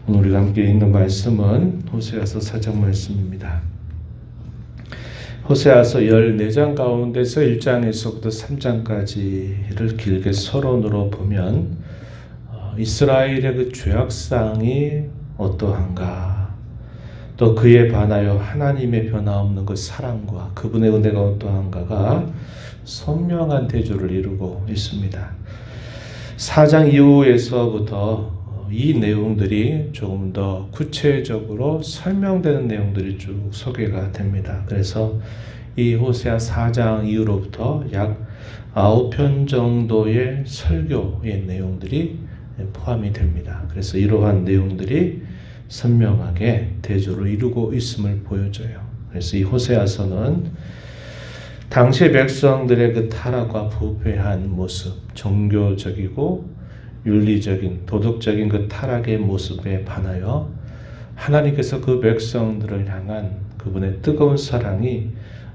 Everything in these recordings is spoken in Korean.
오늘 우리가 함께 읽는 말씀은 호세아서 4장 말씀입니다. 호세아서 14장 가운데서 1장에서부터 3장까지를 길게 서론으로 보면 이스라엘의 그 죄악상이 어떠한가, 또 그에 반하여 하나님의 변화없는 그 사랑과 그분의 은혜가 어떠한가가 선명한 대조를 이루고 있습니다. 4장 이후에서부터 이 내용들이 조금 더 구체적으로 설명되는 내용들이 쭉 소개가 됩니다. 그래서 이 호세아 4장 이후로부터 약 9편 정도의 설교의 내용들이 포함이 됩니다. 그래서 이러한 내용들이 선명하게 대조를 이루고 있음을 보여줘요. 그래서 이 호세아서는 당시 백성들의 그 타락과 부패한 모습, 종교적이고 윤리적인, 도덕적인 그 타락의 모습에 반하여 하나님께서 그 백성들을 향한 그분의 뜨거운 사랑이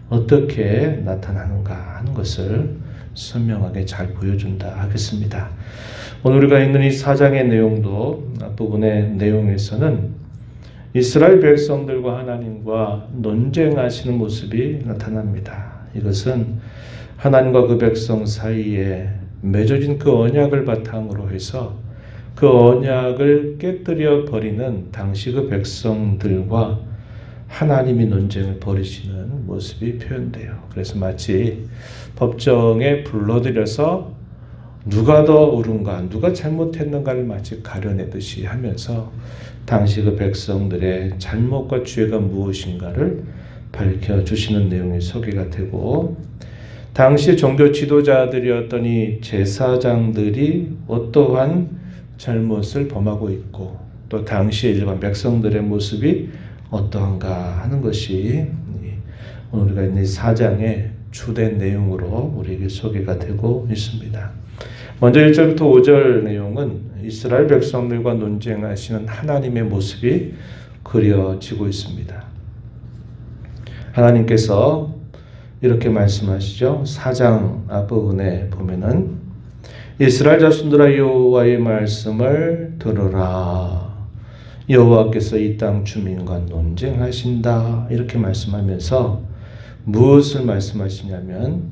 어떻게 나타나는가 하는 것을 선명하게 잘 보여준다 하겠습니다. 오늘 우리가 읽는 이 4장의 내용도 앞부분의 내용에서는 이스라엘 백성들과 하나님과 논쟁하시는 모습이 나타납니다. 이것은 하나님과 그 백성 사이에 맺어진 그 언약을 바탕으로 해서 그 언약을 깨뜨려 버리는 당시 그 백성들과 하나님이 논쟁을 벌이시는 모습이 표현돼요. 그래서 마치 법정에 불러들여서 누가 더 옳은가, 누가 잘못했는가를 마치 가려내듯이 하면서 당시 그 백성들의 잘못과 죄가 무엇인가를 밝혀주시는 내용이 소개가 되고, 당시 종교 지도자들이었던 이 제사장들이 어떠한 잘못을 범하고 있고 또 당시의 일반 백성들의 모습이 어떠한가 하는 것이 오늘 우리가 있는 4장의 주된 내용으로 우리에게 소개가 되고 있습니다. 먼저 1절부터 5절 내용은 이스라엘 백성들과 논쟁하시는 하나님의 모습이 그려지고 있습니다. 하나님께서 이렇게 말씀하시죠. 4장 앞부분에 보면은 이스라엘 자손들아 여호와의 말씀을 들으라. 여호와께서 이 땅 주민과 논쟁하신다. 이렇게 말씀하면서 무엇을 말씀하시냐면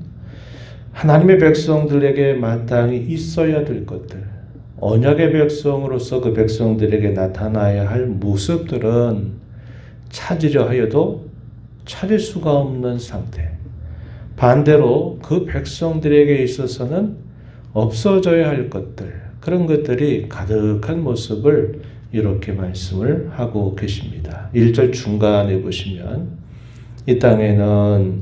하나님의 백성들에게 마땅히 있어야 될 것들, 언약의 백성으로서 그 백성들에게 나타나야 할 모습들은 찾으려 하여도 찾을 수가 없는 상태, 반대로 그 백성들에게 있어서는 없어져야 할 것들, 그런 것들이 가득한 모습을 이렇게 말씀을 하고 계십니다. 1절 중간에 보시면 이 땅에는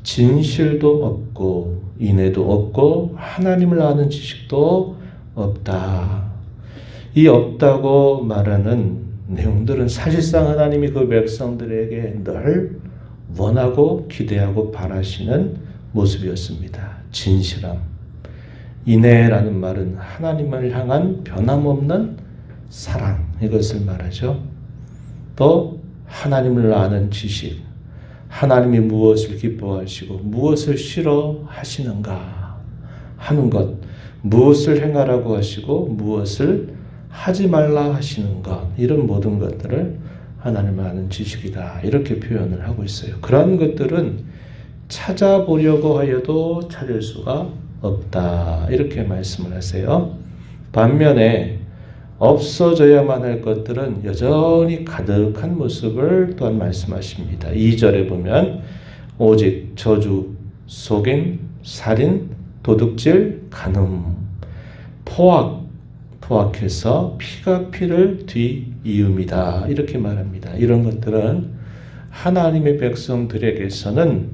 진실도 없고 인애도 없고 하나님을 아는 지식도 없다. 이 없다고 말하는 내용들은 사실상 하나님이 그 백성들에게 늘 원하고 기대하고 바라시는 모습이었습니다. 진실함. 인애라는 말은 하나님을 향한 변함없는 사랑, 이것을 말하죠. 또 하나님을 아는 지식, 하나님이 무엇을 기뻐하시고 무엇을 싫어하시는가 하는 것, 무엇을 행하라고 하시고 무엇을 하지 말라 하시는 것, 이런 모든 것들을 하나님을 아는 지식이다, 이렇게 표현을 하고 있어요. 그런 것들은 찾아보려고 하여도 찾을 수가 없다, 이렇게 말씀을 하세요. 반면에 없어져야만 할 것들은 여전히 가득한 모습을 또한 말씀하십니다. 2절에 보면 오직 저주, 속임, 살인, 도둑질, 간음, 포악해서 피가 피를 뒤이음이다, 이렇게 말합니다. 이런 것들은 하나님의 백성들에게서는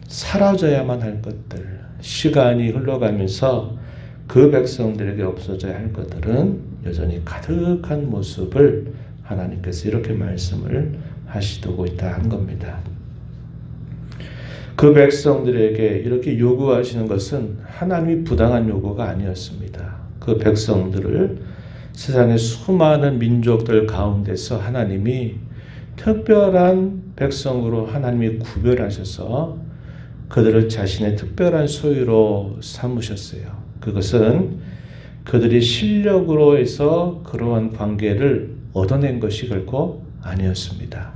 사라져야만 할 것들, 시간이 흘러가면서 그 백성들에게 없어져야 할 것들은 여전히 가득한 모습을 하나님께서 이렇게 말씀을 하시고 있다는 겁니다. 그 백성들에게 이렇게 요구하시는 것은 하나님이 부당한 요구가 아니었습니다. 그 백성들을 세상의 수많은 민족들 가운데서 하나님이 특별한 백성으로 하나님이 구별하셔서 그들을 자신의 특별한 소유로 삼으셨어요. 그것은 그들이 실력으로 해서 그러한 관계를 얻어낸 것이 결코 아니었습니다.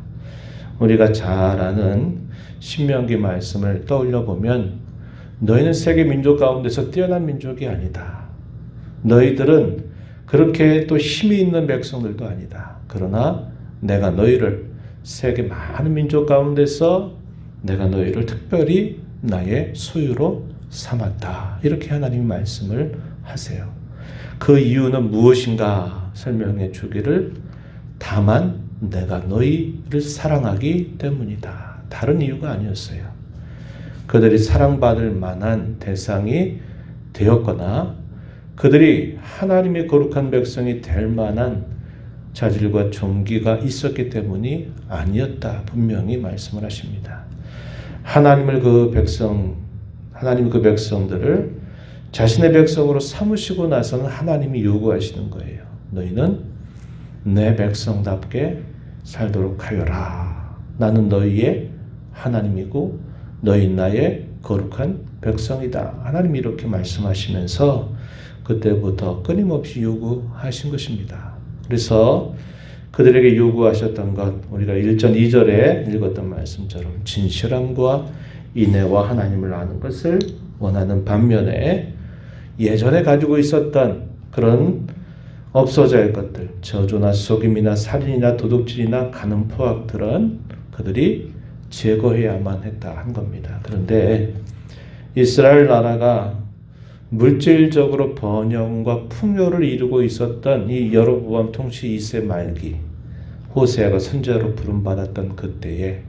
우리가 잘 아는 신명기 말씀을 떠올려 보면 너희는 세계 민족 가운데서 뛰어난 민족이 아니다. 너희들은 그렇게 또 힘이 있는 백성들도 아니다. 그러나 내가 너희를 세계 많은 민족 가운데서 내가 너희를 특별히 나의 소유로 삼았다. 이렇게 하나님이 말씀을 하세요. 그 이유는 무엇인가 설명해 주기를 다만 내가 너희를 사랑하기 때문이다. 다른 이유가 아니었어요. 그들이 사랑받을 만한 대상이 되었거나 그들이 하나님의 거룩한 백성이 될 만한 자질과 종기가 있었기 때문이 아니었다. 분명히 말씀을 하십니다. 하나님이 그 백성들을 자신의 백성으로 삼으시고 나서는 하나님이 요구하시는 거예요. 너희는 내 백성답게 살도록 하여라. 나는 너희의 하나님이고 너희 나의 거룩한 백성이다. 하나님이 이렇게 말씀하시면서 그때부터 끊임없이 요구하신 것입니다. 그래서 그들에게 요구하셨던 것, 우리가 1절 2절에 읽었던 말씀처럼 진실함과 인애와 하나님을 아는 것을 원하는 반면에 예전에 가지고 있었던 그런 없어져야 할 것들, 저주나 속임이나 살인이나 도둑질이나 간음 포악들은 그들이 제거해야만 했다 한 겁니다. 그런데 이스라엘 나라가 물질적으로 번영과 풍요를 이루고 있었던 이 여로보암 통치 2세 말기, 호세아가 선지자로 부름받았던 그때에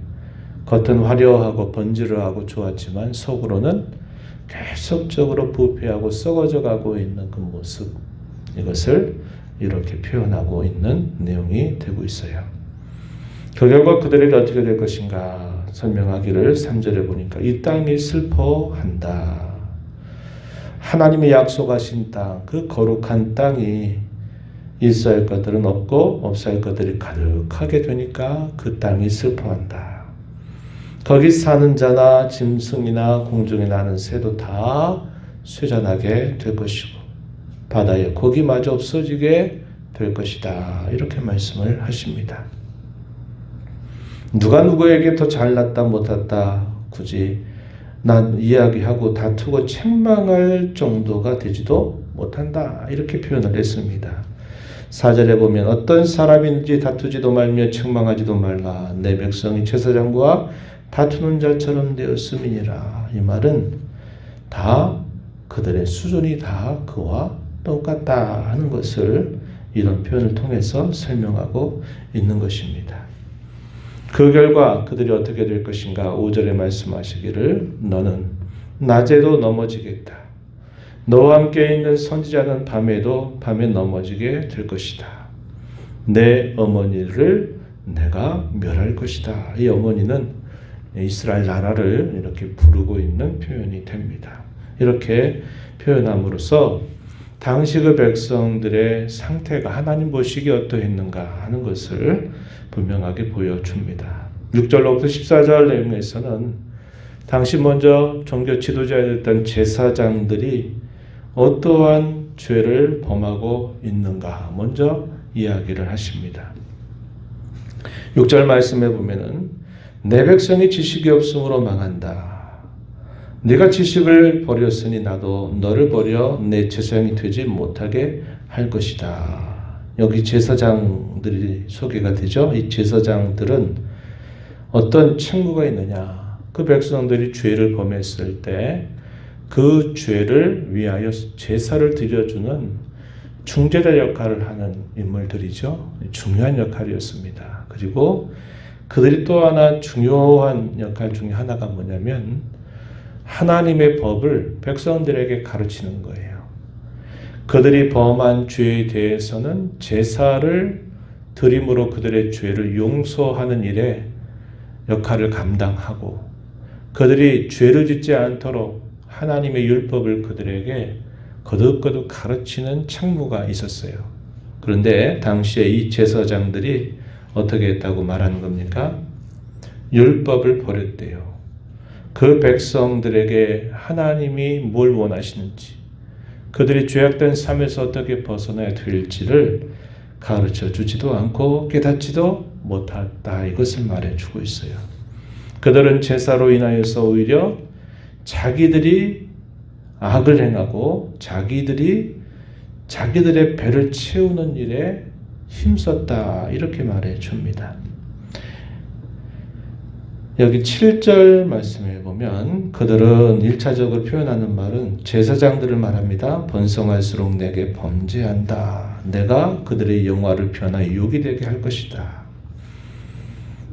겉은 화려하고 번지르하고 좋았지만 속으로는 계속적으로 부패하고 썩어져 가고 있는 그 모습, 이것을 이렇게 표현하고 있는 내용이 되고 있어요. 그 결과 그들에게 어떻게 될 것인가 설명하기를 3절에 보니까 이 땅이 슬퍼한다. 하나님의 약속하신 땅, 그 거룩한 땅이 있어야 할 것들은 없고 없어야 할 것들이 가득하게 되니까 그 땅이 슬퍼한다. 거기 사는 자나 짐승이나 공중에 나는 새도 다 쇠잔하게 될 것이고 바다에 고기마저 없어지게 될 것이다. 이렇게 말씀을 하십니다. 누가 누구에게 더 잘났다 못했다 굳이 난 이야기하고 다투고 책망할 정도가 되지도 못한다. 이렇게 표현을 했습니다. 4절에 보면 어떤 사람인지 다투지도 말며 책망하지도 말라. 내 백성이 제사장과 다투는 자처럼 되었음이니라. 이 말은 다 그들의 수준이 다 그와 똑같다 하는 것을 이런 표현을 통해서 설명하고 있는 것입니다. 그 결과 그들이 어떻게 될 것인가 5절에 말씀하시기를 너는 낮에도 넘어지겠다. 너와 함께 있는 선지자는 밤에 넘어지게 될 것이다. 내 어머니를 내가 멸할 것이다. 이 어머니는 이스라엘 나라를 이렇게 부르고 있는 표현이 됩니다. 이렇게 표현함으로써 당시 그 백성들의 상태가 하나님 보시기에 어떠했는가 하는 것을 분명하게 보여줍니다. 6절로부터 14절 내용에서는 당시 먼저 종교 지도자였던 제사장들이 어떠한 죄를 범하고 있는가 먼저 이야기를 하십니다. 6절 말씀에 보면은 내 백성이 지식이 없으므로 망한다. 네가 지식을 버렸으니 나도 너를 버려 내 제사장이 되지 못하게 할 것이다. 여기 제사장들이 소개가 되죠. 이 제사장들은 어떤 책무가 있느냐. 그 백성들이 죄를 범했을 때 그 죄를 위하여 제사를 드려주는 중재자 역할을 하는 인물들이죠. 중요한 역할이었습니다. 그리고 그들이 또 하나 중요한 역할 중에 하나가 뭐냐면 하나님의 법을 백성들에게 가르치는 거예요. 그들이 범한 죄에 대해서는 제사를 드림으로 그들의 죄를 용서하는 일에 역할을 감당하고 그들이 죄를 짓지 않도록 하나님의 율법을 그들에게 거듭거듭 가르치는 책무가 있었어요. 그런데 당시에 이 제사장들이 어떻게 했다고 말하는 겁니까? 율법을 버렸대요. 그 백성들에게 하나님이 뭘 원하시는지 그들이 죄악된 삶에서 어떻게 벗어나야 될지를 가르쳐 주지도 않고 깨닫지도 못했다. 이것을 말해주고 있어요. 그들은 제사로 인하여서 오히려 자기들이 악을 행하고 자기들의 배를 채우는 일에 힘썼다. 이렇게 말해줍니다. 여기 7절 말씀에 보면 그들은 1차적으로 표현하는 말은 제사장들을 말합니다. 번성할수록 내게 범죄한다. 내가 그들의 영화를 변하여 육이 되게 할 것이다.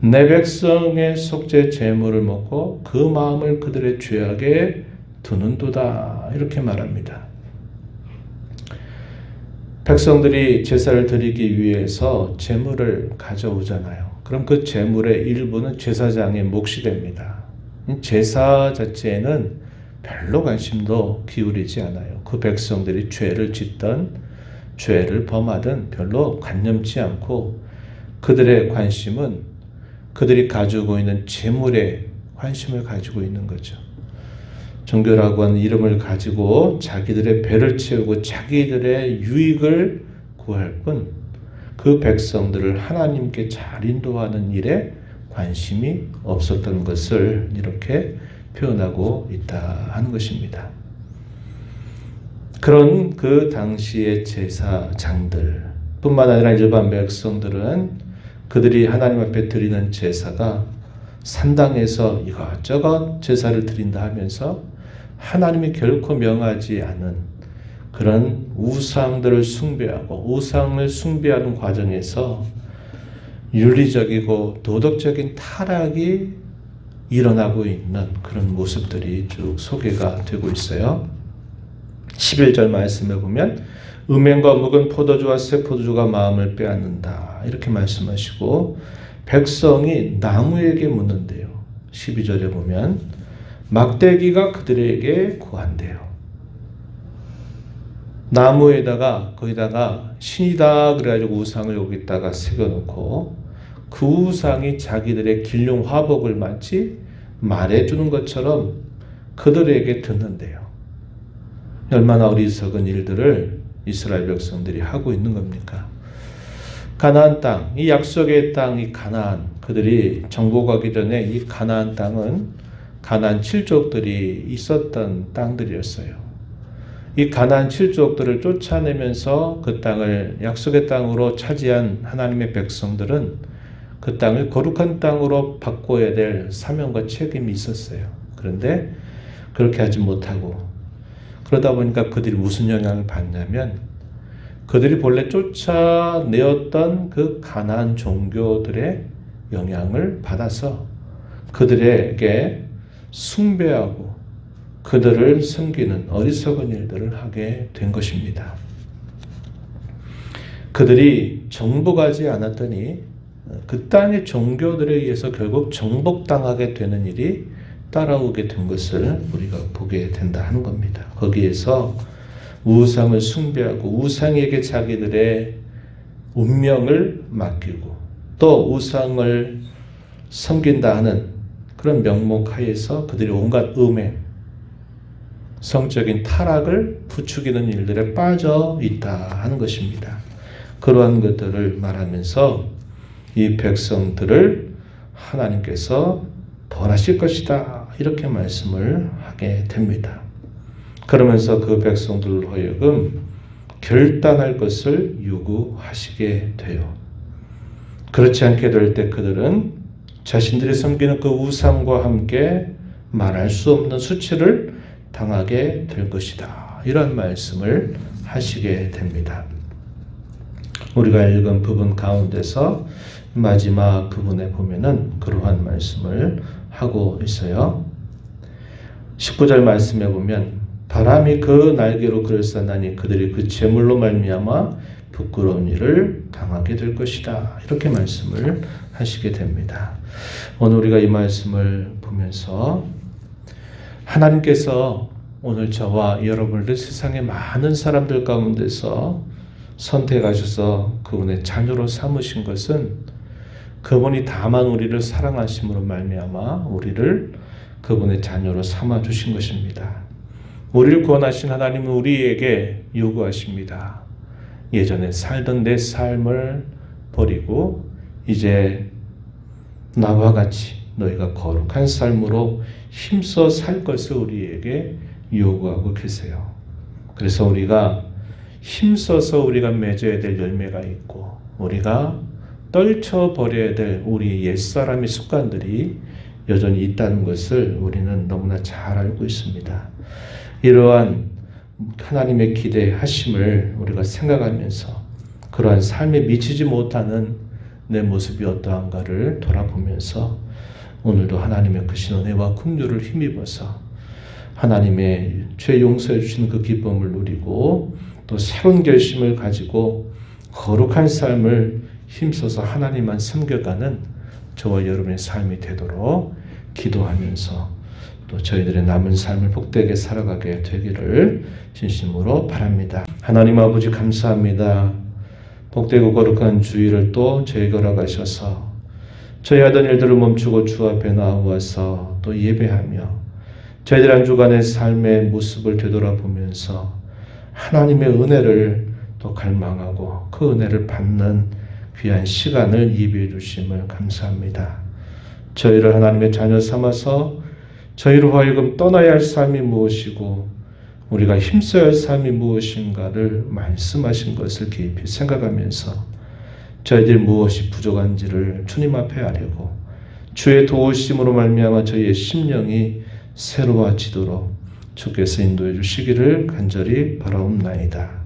내 백성의 속죄 제물을 먹고 그 마음을 그들의 죄악에 두는도다. 이렇게 말합니다. 백성들이 제사를 드리기 위해서 제물을 가져오잖아요. 그럼 그 제물의 일부는 제사장의 몫이 됩니다. 제사 자체에는 별로 관심도 기울이지 않아요. 그 백성들이 죄를 짓던 죄를 범하든 별로 관념치 않고 그들의 관심은 그들이 가지고 있는 제물에 관심을 가지고 있는 거죠. 종교라고 하는 이름을 가지고 자기들의 배를 채우고 자기들의 유익을 구할 뿐 그 백성들을 하나님께 잘 인도하는 일에 관심이 없었던 것을 이렇게 표현하고 있다 하는 것입니다. 그런 그 당시의 제사장들 뿐만 아니라 일반 백성들은 그들이 하나님 앞에 드리는 제사가 산당에서 이것저것 제사를 드린다 하면서 하나님이 결코 명하지 않은 그런 우상들을 숭배하고 우상을 숭배하는 과정에서 윤리적이고 도덕적인 타락이 일어나고 있는 그런 모습들이 쭉 소개가 되고 있어요. 11절 말씀에 보면 음행과 묵은 포도주와 새 포도주가 마음을 빼앗는다. 이렇게 말씀하시고 백성이 나무에게 묻는데요. 12절에 보면 막대기가 그들에게 구한대요. 나무에다가 거기다가 신이다 그래가지고 우상을 여기다가 새겨놓고 그 우상이 자기들의 길흉 화복을 마치 말해주는 것처럼 그들에게 듣는데요. 얼마나 어리석은 일들을 이스라엘 백성들이 하고 있는 겁니까? 가나안 땅, 이 약속의 땅, 이 가나안, 그들이 정복하기 전에 이 가나안 땅은 가나안 7족들이 있었던 땅들이었어요. 이 가나안 7족들을 쫓아내면서 그 땅을 약속의 땅으로 차지한 하나님의 백성들은 그 땅을 거룩한 땅으로 바꿔야 될 사명과 책임이 있었어요. 그런데 그렇게 하지 못하고 그러다 보니까 그들이 무슨 영향을 받냐면 그들이 본래 쫓아내었던 그 가나안 종교들의 영향을 받아서 그들에게 숭배하고 그들을 섬기는 어리석은 일들을 하게 된 것입니다. 그들이 정복하지 않았더니 그 땅의 종교들에 의해서 결국 정복당하게 되는 일이 따라오게 된 것을 우리가 보게 된다 하는 겁니다. 거기에서 우상을 숭배하고 우상에게 자기들의 운명을 맡기고 또 우상을 섬긴다 하는 그런 명목 하에서 그들이 온갖 음행, 성적인 타락을 부추기는 일들에 빠져 있다 하는 것입니다. 그러한 것들을 말하면서 이 백성들을 하나님께서 벌하실 것이다 이렇게 말씀을 하게 됩니다. 그러면서 그 백성들로 하여금 결단할 것을 요구하시게 돼요. 그렇지 않게 될 때 그들은 자신들이 섬기는 그 우상과 함께 말할 수 없는 수치를 당하게 될 것이다. 이런 말씀을 하시게 됩니다. 우리가 읽은 부분 가운데서 마지막 부분에 보면은 그러한 말씀을 하고 있어요. 19절 말씀에 보면 바람이 그 날개로 그를 쌌나니 그들이 그 재물로 말미암아 부끄러운 일을 당하게 될 것이다. 이렇게 말씀을 하시게 됩니다. 오늘 우리가 이 말씀을 보면서 하나님께서 오늘 저와 여러분들 세상의 많은 사람들 가운데서 선택하셔서 그분의 자녀로 삼으신 것은 그분이 다만 우리를 사랑하심으로 말미암아 우리를 그분의 자녀로 삼아 주신 것입니다. 우리를 구원하신 하나님은 우리에게 요구하십니다. 예전에 살던 내 삶을 버리고 이제 나와 같이 너희가 거룩한 삶으로 힘써 살 것을 우리에게 요구하고 계세요. 그래서 우리가 힘써서 우리가 맺어야 될 열매가 있고 우리가 떨쳐버려야 될 우리의 옛사람의 습관들이 여전히 있다는 것을 우리는 너무나 잘 알고 있습니다. 이러한 하나님의 기대하심을 우리가 생각하면서 그러한 삶에 미치지 못하는 내 모습이 어떠한가를 돌아보면서 오늘도 하나님의 크신 은혜와 긍휼을 힘입어서 하나님의 죄 용서해 주시는 그 기쁨을 누리고 또 새로운 결심을 가지고 거룩한 삶을 힘써서 하나님만 섬겨가는 저와 여러분의 삶이 되도록 기도하면서 또 저희들의 남은 삶을 복되게 살아가게 되기를 진심으로 바랍니다. 하나님 아버지 감사합니다. 복되고 거룩한 주일을 또 저희에게 허락하셔서 저희 하던 일들을 멈추고 주 앞에 나와서 또 예배하며 저희들 한 주간의 삶의 모습을 되돌아보면서 하나님의 은혜를 또 갈망하고 그 은혜를 받는 귀한 시간을 예비해 주심을 감사합니다. 저희를 하나님의 자녀 삼아서 저희로 하여금 떠나야 할 삶이 무엇이고 우리가 힘써야 할 삶이 무엇인가를 말씀하신 것을 깊이 생각하면서 저희들이 무엇이 부족한지를 주님 앞에 아뢰고 주의 도우심으로 말미암아 저희의 심령이 새로워지도록 주께서 인도해 주시기를 간절히 바라옵나이다.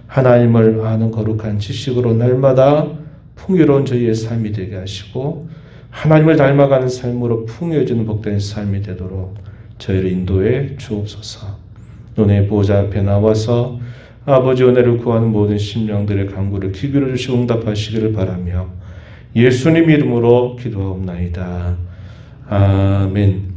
하나님을 아는 거룩한 지식으로 날마다 풍요로운 저희의 삶이 되게 하시고 하나님을 닮아가는 삶으로 풍요해지는 복된 삶이 되도록 저희를 인도해 주옵소서. 눈의 보좌 앞에 나와서 아버지 은혜를 구하는 모든 심령들의 간구를 귀 기울여 주시고 응답하시기를 바라며 예수님 이름으로 기도하옵나이다. 아멘.